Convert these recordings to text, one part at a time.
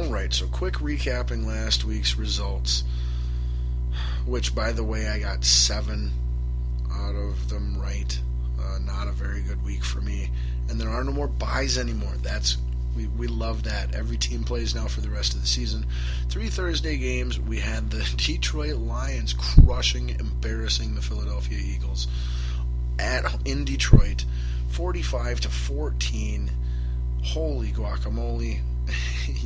Alright, so quick recapping last week's results, which, by the way, I got 7 out of them right. Not a very good week for me. And there are no more buys anymore. We love that. Every team plays now for the rest of the season. 3 Thursday games. We had the Detroit Lions embarrassing the Philadelphia Eagles in Detroit, 45-14. Holy guacamole.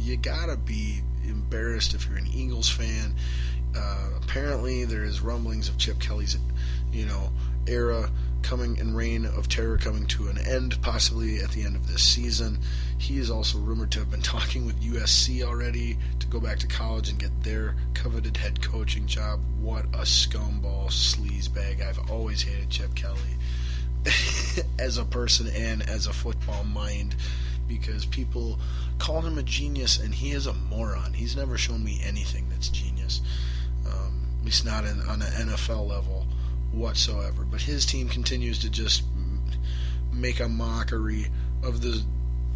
You gotta be embarrassed if you're an Eagles fan. Apparently there is rumblings of Chip Kelly's, era coming and reign of terror coming to an end, possibly at the end of this season. He is also rumored to have been talking with USC already to go back to college and get their coveted head coaching job. What a scumball sleazebag. I've always hated Chip Kelly as a person and as a football mind, because people call him a genius and he is a moron. He's never shown me anything that's genius, at least not on an NFL level whatsoever. But his team continues to just make a mockery of the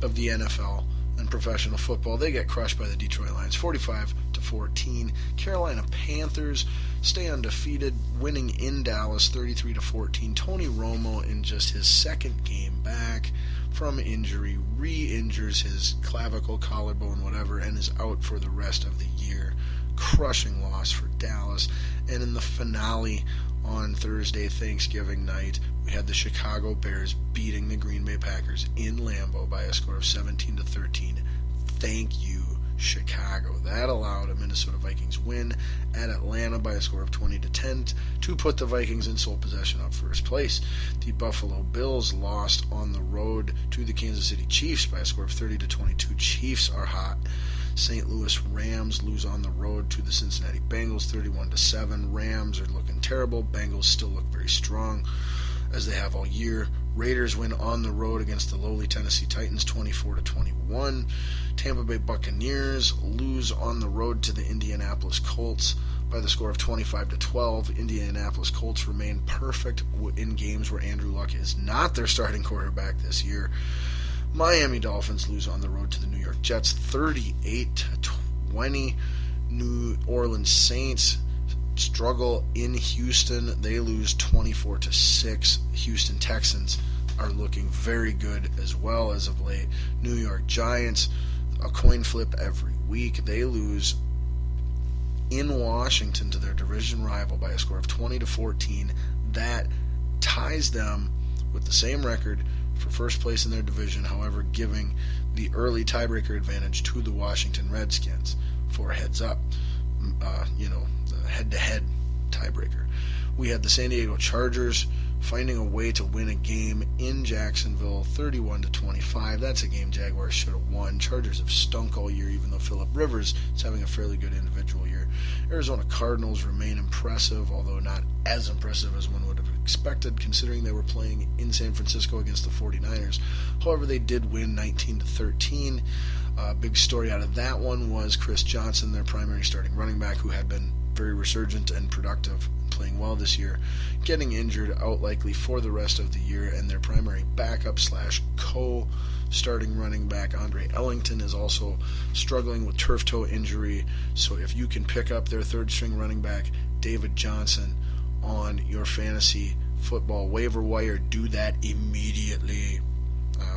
NFL and professional football. They get crushed by the Detroit Lions, 45-14. Carolina Panthers stay undefeated, winning in Dallas, 33-14. Tony Romo, in just his second game back from injury, re-injures his clavicle, collarbone, whatever, and is out for the rest of the year. Crushing loss for Dallas. And in the finale on Thursday, Thanksgiving night, we had the Chicago Bears beating the Green Bay Packers in Lambeau by a score of 17-13. Thank you, Chicago. That allowed a Minnesota Vikings win at Atlanta by a score of 20-10 to put the Vikings in sole possession of first place. The Buffalo Bills lost on the road to the Kansas City Chiefs by a score of 30-22. Chiefs are hot. St. Louis Rams lose on the road to the Cincinnati Bengals, 31-7. Rams are looking terrible. Bengals still look very strong, as they have all year. Raiders win on the road against the lowly Tennessee Titans, 24-21. Tampa Bay Buccaneers lose on the road to the Indianapolis Colts by the score of 25-12. Indianapolis Colts remain perfect in games where Andrew Luck is not their starting quarterback this year. Miami Dolphins lose on the road to the New York Jets, 38-20. New Orleans Saints struggle in Houston. They lose 24-6. Houston Texans are looking very good as well as of late. New York Giants, a coin flip every week. They lose in Washington to their division rival by a score of 20-14. That ties them with the same record for first place in their division, however, giving the early tiebreaker advantage to the Washington Redskins for a heads up, the head-to-head tiebreaker. We had the San Diego Chargers finding a way to win a game in Jacksonville, 31-25. That's a game Jaguars should have won. Chargers have stunk all year, even though Phillip Rivers is having a fairly good individual year. Arizona Cardinals remain impressive, although not as impressive as one would have expected, considering they were playing in San Francisco against the 49ers. However, they did win 19-13. Big story out of that one was Chris Johnson, their primary starting running back, who had been very resurgent and productive, playing well this year, getting injured, out likely for the rest of the year, and their primary backup / co-starting running back, Andre Ellington, is also struggling with turf toe injury. So if you can pick up their third-string running back, David Johnson, on your fantasy football waiver wire, do that immediately.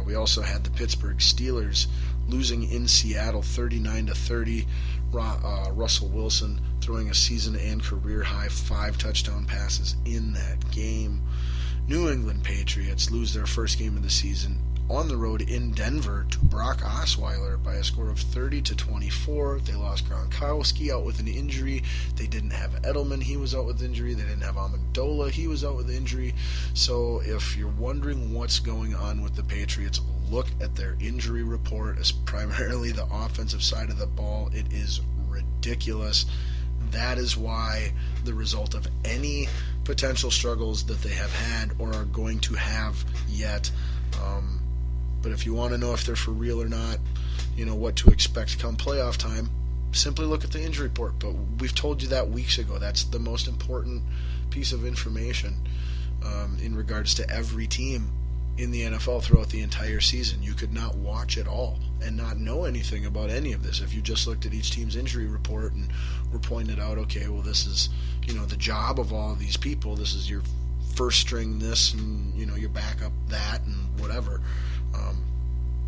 We also had the Pittsburgh Steelers losing in Seattle 39-30. Russell Wilson throwing a season and career high 5 touchdown passes in that game. New England Patriots lose their first game of the season on the road in Denver to Brock Osweiler by a score of 30-24. They lost Gronkowski out with an injury. They didn't have Edelman. He was out with injury. They didn't have Amendola. He was out with injury. So if you're wondering what's going on with the Patriots, look at their injury report, as primarily the offensive side of the ball. It is ridiculous. That is why the result of any potential struggles that they have had or are going to have yet, but if you want to know if they're for real or not, what to expect come playoff time, simply look at the injury report. But we've told you that weeks ago. That's the most important piece of information in regards to every team in the NFL throughout the entire season. You could not watch it all and not know anything about any of this if you just looked at each team's injury report and were pointed out, okay, well, this is, the job of all of these people. This is your first string this, and, your backup that, and whatever.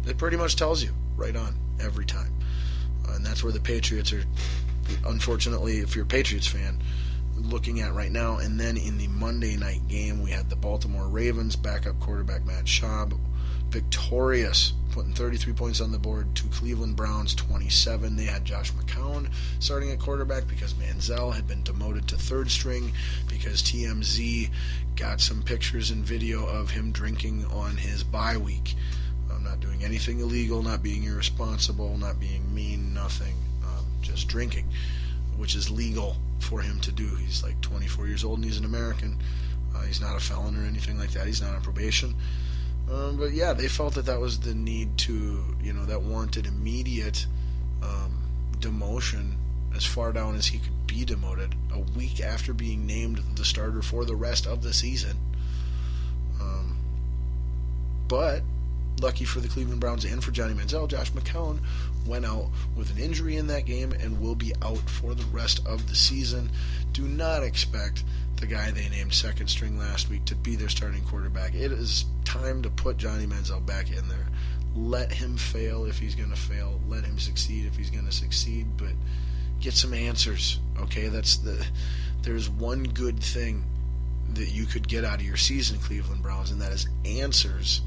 It pretty much tells you right on every time. And that's where the Patriots are, unfortunately, if you're a Patriots fan, looking at right now. And then in the Monday night game, we had the Baltimore Ravens backup quarterback Matt Schaub victorious, putting 33 points on the board to Cleveland Browns 27. They had Josh McCown starting at quarterback because Manziel had been demoted to third string because TMZ got some pictures and video of him drinking on his bye week. Not doing anything illegal, not being irresponsible, not being mean, nothing, just drinking, which is legal for him to do. He's like 24 years old and he's an American. He's not a felon or anything like that. He's not on probation. But yeah, they felt that was the need to, that warranted immediate demotion as far down as he could be demoted a week after being named the starter for the rest of the season. But lucky for the Cleveland Browns and for Johnny Manziel, Josh McCown went out with an injury in that game and will be out for the rest of the season. Do not expect the guy they named second string last week to be their starting quarterback. It is time to put Johnny Manziel back in there. Let him fail if he's going to fail. Let him succeed if he's going to succeed. But get some answers, okay? There's one good thing that you could get out of your season, Cleveland Browns, and that is answers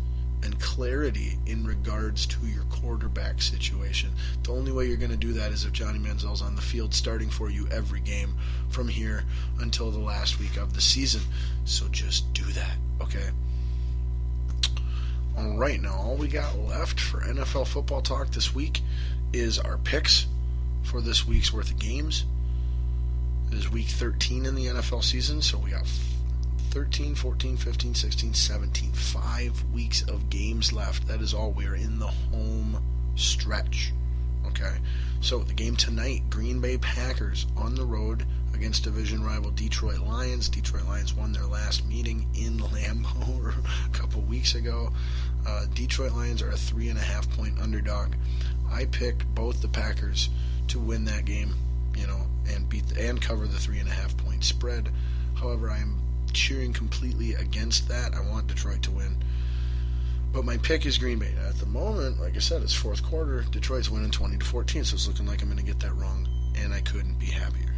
and clarity in regards to your quarterback situation. The only way you're going to do that is if Johnny Manziel's on the field starting for you every game from here until the last week of the season. So just do that, okay? All right, now all we got left for NFL football talk this week is our picks for this week's worth of games. It is week 13 in the NFL season, so we got 13, 14, 15, 16, 17. 5 weeks of games left. That is all. We are in the home stretch. Okay? So, the game tonight, Green Bay Packers on the road against division rival Detroit Lions. Detroit Lions won their last meeting in Lambeau a couple weeks ago. Detroit Lions are a 3.5-point underdog. I picked both the Packers to win that game, and cover the 3.5-point spread. However, I am cheering completely against that. I want Detroit to win. But my pick is Green Bay. At the moment, like I said, it's fourth quarter. Detroit's winning 20-14, so it's looking like I'm going to get that wrong, and I couldn't be happier.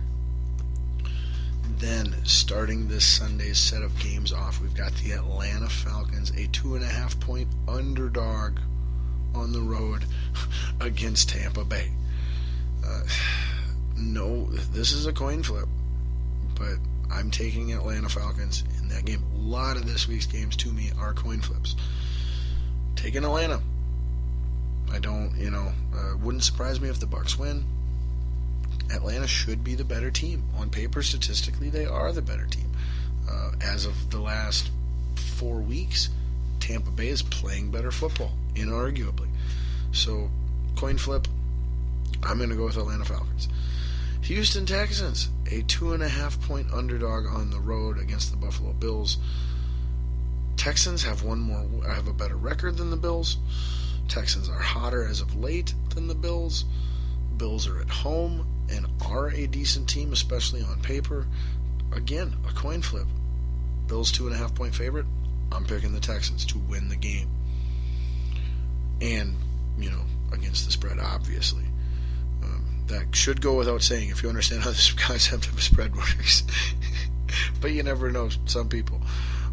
Then, starting this Sunday's set of games off, we've got the Atlanta Falcons, a 2.5-point underdog on the road against Tampa Bay. No, this is a coin flip, but I'm taking Atlanta Falcons in that game. A lot of this week's games to me are coin flips. Taking Atlanta. I don't, wouldn't surprise me if the Bucs win. Atlanta should be the better team. On paper, statistically, they are the better team. As of the last 4 weeks, Tampa Bay is playing better football, inarguably. So, coin flip, I'm going to go with Atlanta Falcons. Houston Texans, a 2.5-point underdog on the road against the Buffalo Bills. Texans have a better record than the Bills. Texans are hotter as of late than the Bills. Bills are at home and are a decent team, especially on paper. Again, a coin flip. Bills 2.5-point favorite. I'm picking the Texans to win the game. And, against the spread, obviously. That should go without saying if you understand how this concept of a spread works. But you never know, some people.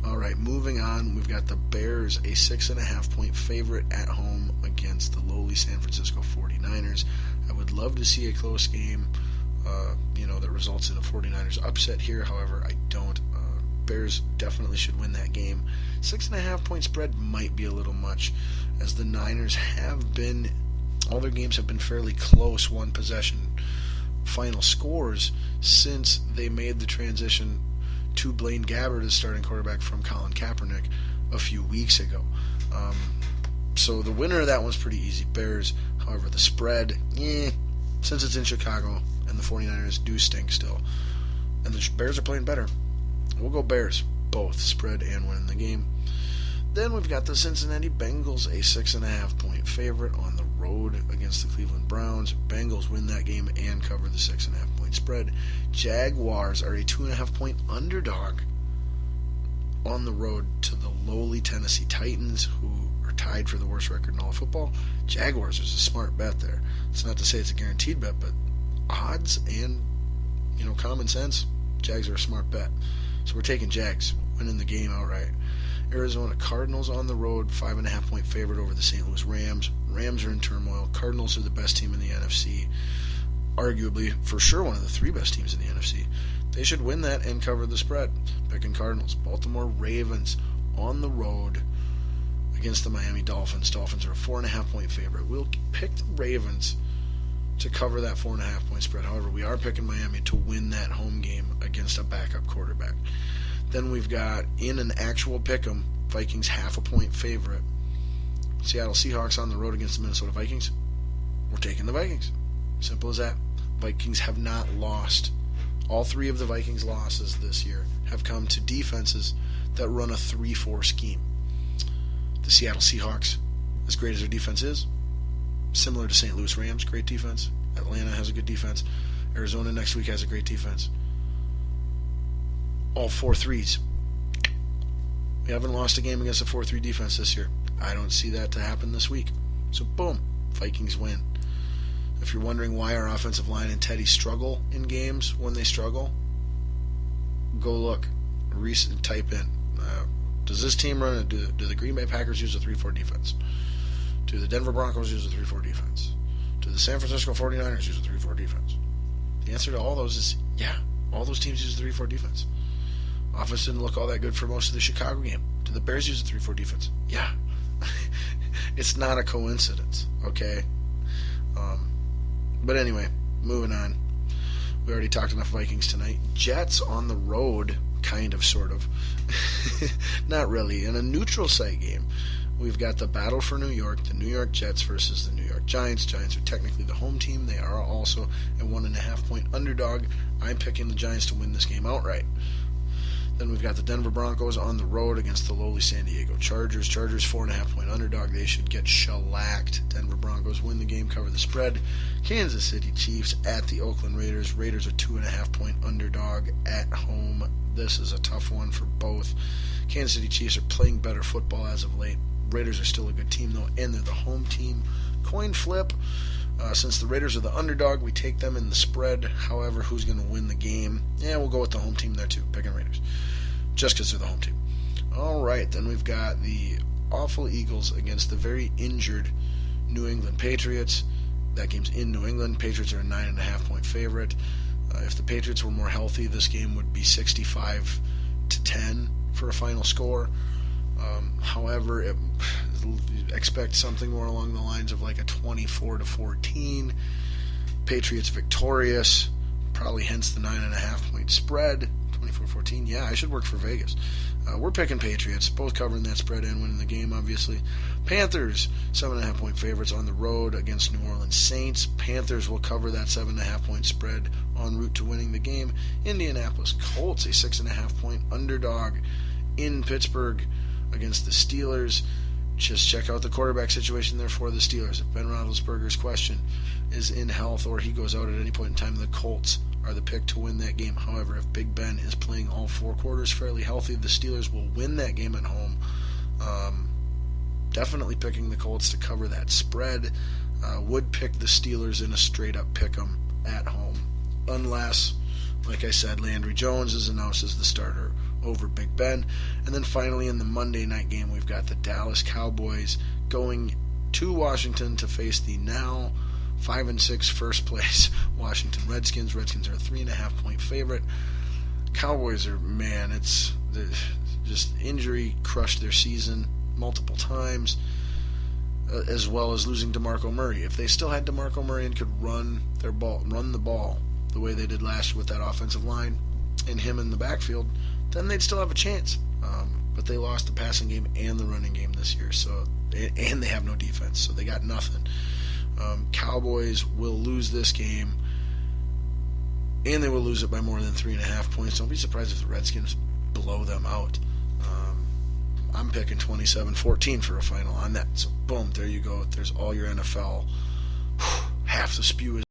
All right, moving on, we've got the Bears, a 6.5-point favorite at home against the lowly San Francisco 49ers. I would love to see a close game, that results in a 49ers upset here. However, I don't. Bears definitely should win that game. 6.5-point spread might be a little much, as the Niners have been, all their games have been fairly close, one possession final scores since they made the transition to Blaine Gabbert as starting quarterback from Colin Kaepernick a few weeks ago. So the winner of that one's pretty easy, Bears. However, the spread, since it's in Chicago and the 49ers do stink still, and the Bears are playing better, we'll go Bears, both spread and win the game. Then we've got the Cincinnati Bengals, a 6.5-point favorite on the road against the Cleveland Browns. Bengals win that game and cover the 6.5-point spread. Jaguars are a 2.5-point underdog on the road to the lowly Tennessee Titans, who are tied for the worst record in all of football. Jaguars is a smart bet there. It's not to say it's a guaranteed bet, but odds and common sense, Jags are a smart bet. So we're taking Jags, winning the game outright. Arizona Cardinals on the road, 5.5-point favorite over the St. Louis Rams. Rams are in turmoil. Cardinals are the best team in the NFC. Arguably, for sure, one of the three best teams in the NFC. They should win that and cover the spread. Picking Cardinals. Baltimore Ravens on the road against the Miami Dolphins. Dolphins are a 4.5-point favorite. We'll pick the Ravens to cover that 4.5-point spread. However, we are picking Miami to win that home game against a backup quarterback. Then we've got, in an actual pick'em, Vikings 0.5-point favorite. Seattle Seahawks on the road against the Minnesota Vikings. We're taking the Vikings. Simple as that. Vikings have not lost. All three of the Vikings' losses this year have come to defenses that run a 3-4 scheme. The Seattle Seahawks, as great as their defense is, similar to St. Louis Rams, great defense. Atlanta has a good defense. Arizona next week has a great defense. All 4-3s. We haven't lost a game against a 4-3 defense this year. I don't see that to happen this week. So boom, Vikings win. If you're wondering why our offensive line and Teddy struggle in games when they struggle, go look. Type in. Does this team run? Do the Green Bay Packers use a 3-4 defense? Do the Denver Broncos use a 3-4 defense? Do the San Francisco 49ers use a 3-4 defense? The answer to all those is yeah. All those teams use a 3-4 defense. Offense didn't look all that good for most of the Chicago game. Do the Bears use a 3-4 defense? Yeah. It's not a coincidence, okay? But anyway, moving on. We already talked enough Vikings tonight. Jets on the road, kind of, sort of. Not really. In a neutral site game, we've got the battle for New York, the New York Jets versus the New York Giants. Giants are technically the home team. They are also a 1.5-point underdog. I'm picking the Giants to win this game outright. Then we've got the Denver Broncos on the road against the lowly San Diego Chargers. Chargers 4.5-point underdog. They should get shellacked. Denver Broncos win the game, cover the spread. Kansas City Chiefs at the Oakland Raiders. Raiders are 2.5-point underdog at home. This is a tough one for both. Kansas City Chiefs are playing better football as of late. Raiders are still a good team though, and they're the home team. Coin flip. Since the Raiders are the underdog, we take them in the spread. However, who's going to win the game? Yeah, we'll go with the home team there too, picking Raiders. Just because they're the home team. All right, then we've got the awful Eagles against the very injured New England Patriots. That game's in New England. Patriots are a 9.5-point favorite. If the Patriots were more healthy, this game would be 65-10 for a final score. However, expect something more along the lines of like a 24-14. Patriots victorious, probably hence the 9.5-point spread. 24-14. Yeah, I should work for Vegas. We're picking Patriots, both covering that spread and winning the game, obviously. Panthers, 7.5-point favorites on the road against New Orleans Saints. Panthers will cover that 7.5-point spread en route to winning the game. Indianapolis Colts, a 6.5-point underdog in Pittsburgh against the Steelers. Just check out the quarterback situation there for the Steelers. If Ben Roethlisberger's question is in health or he goes out at any point in time, the Colts are the pick to win that game. However, if Big Ben is playing all four quarters fairly healthy, the Steelers will win that game at home. Definitely picking the Colts to cover that spread. Would pick the Steelers in a straight-up pick-em at home. Unless, like I said, Landry Jones is announced as the starter over Big Ben. And then finally in the Monday night game, we've got the Dallas Cowboys going to Washington to face the now 5-6 first place Washington Redskins. Redskins are a 3.5-point favorite. Cowboys are, it's just injury crushed their season multiple times, as well as losing DeMarco Murray. If they still had DeMarco Murray and could run the ball the way they did last year with that offensive line and him in the backfield, then they'd still have a chance. But they lost the passing game and the running game this year, and they have no defense, so they got nothing. Cowboys will lose this game, and they will lose it by more than 3.5 points. Don't be surprised if the Redskins blow them out. I'm picking 27-14 for a final on that. So boom, there you go. There's all your NFL. Half the spew is